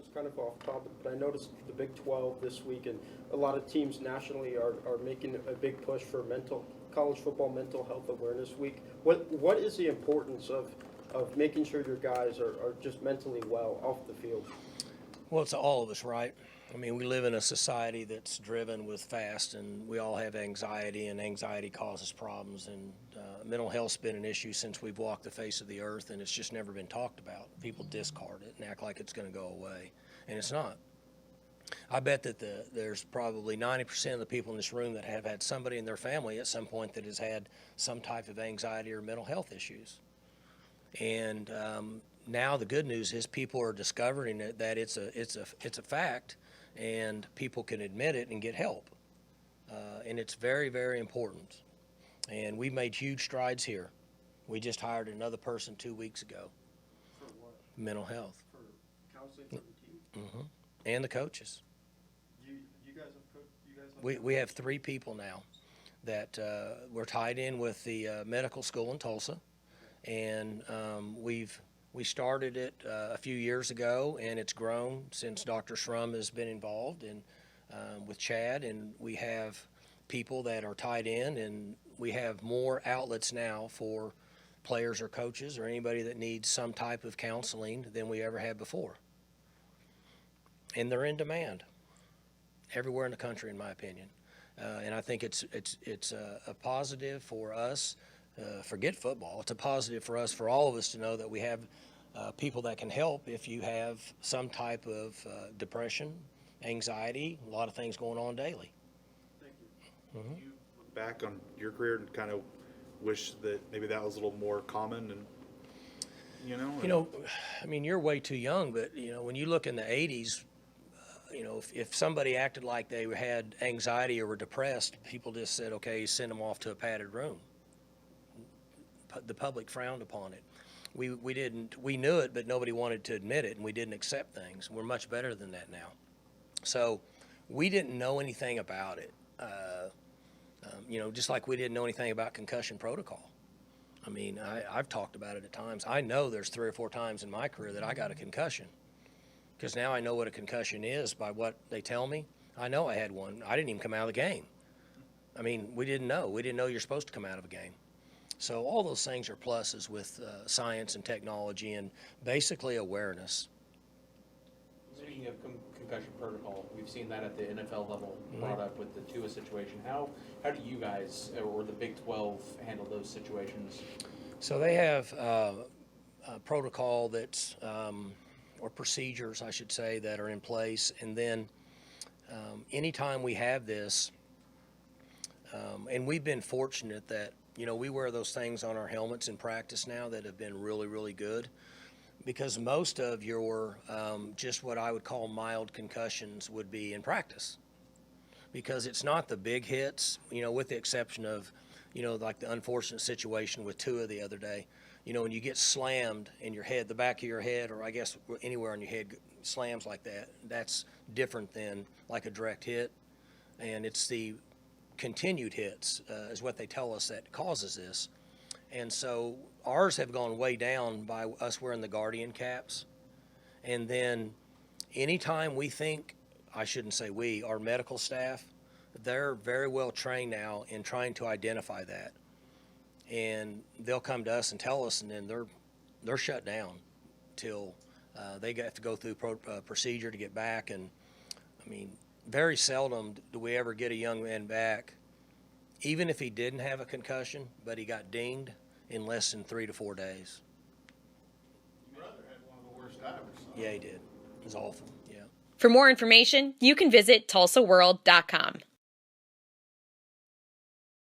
is kind of off topic, but I noticed the Big 12 this week, and a lot of teams nationally are making a big push for college football mental health awareness week. What is the importance of making sure your guys are just mentally well off the field? Well, it's all of us, right? I mean, we live in a society that's driven with fast, and we all have anxiety, and anxiety causes problems. And mental health's been an issue since we've walked the face of the earth, and it's just never been talked about. People discard it and act like it's going to go away, and it's not. I bet that there's probably 90% of the people in this room that have had somebody in their family at some point that has had some type of anxiety or mental health issues. And now the good news is people are discovering that it's a fact, and people can admit it and get help. And it's very, very important. And we've made huge strides here. We just hired another person 2 weeks ago. For what? Mental health. For counseling for the team? Mm-hmm. And the coaches. You guys have We have 3 people now that we're tied in with the medical school in Tulsa. And we started it a few years ago, and it's grown since Dr. Shrum has been involved, and with Chad, and we have people that are tied in, and we have more outlets now for players or coaches or anybody that needs some type of counseling than we ever had before. And they're in demand everywhere in the country, in my opinion. And I think it's a positive for us. Forget football. It's a positive for us, for all of us, to know that we have people that can help if you have some type of depression, anxiety, a lot of things going on daily. Thank you. Mm-hmm. You look back on your career and kind of wish that maybe that was a little more common, and I mean, you're way too young, but when you look in the 80s, if somebody acted like they had anxiety or were depressed, people just said, okay, send them off to a padded room. The public frowned upon it. We knew it, but nobody wanted to admit it, and we didn't accept things. We're much better than that now. So we didn't know anything about it. Just like we didn't know anything about concussion protocol. I mean, I've talked about it at times. I know there's 3 or 4 times in my career that I got a concussion, because now I know what a concussion is by what they tell me. I know I had one. I didn't even come out of the game. I mean, we didn't know. We didn't know you're supposed to come out of a game. So all those things are pluses with science and technology and basically awareness. Speaking of concussion protocol, we've seen that at the NFL level brought up with the Tua situation. How do you guys, or the Big 12, handle those situations? So they have a protocol that's, or procedures, I should say, that are in place. And then anytime we have this, and we've been fortunate that, we wear those things on our helmets in practice now that have been really, really good, because most of your just what I would call mild concussions would be in practice, because it's not the big hits, with the exception of, like the unfortunate situation with Tua the other day. When you get slammed in your head, the back of your head, or I guess anywhere on your head slams like that, that's different than like a direct hit. And it's the continued hits is what they tell us that causes this. And so ours have gone way down by us wearing the Guardian caps. And then anytime we think, I shouldn't say we, our medical staff, they're very well trained now in trying to identify that. And they'll come to us and tell us, and then they're shut down till they have to go through procedure to get back. And I mean, very seldom do we ever get a young man back, even if he didn't have a concussion, but he got dinged, in less than 3 to 4 days. Your brother had one of the worst I ever saw. Yeah, he did. It was awful, yeah. For more information, you can visit TulsaWorld.com.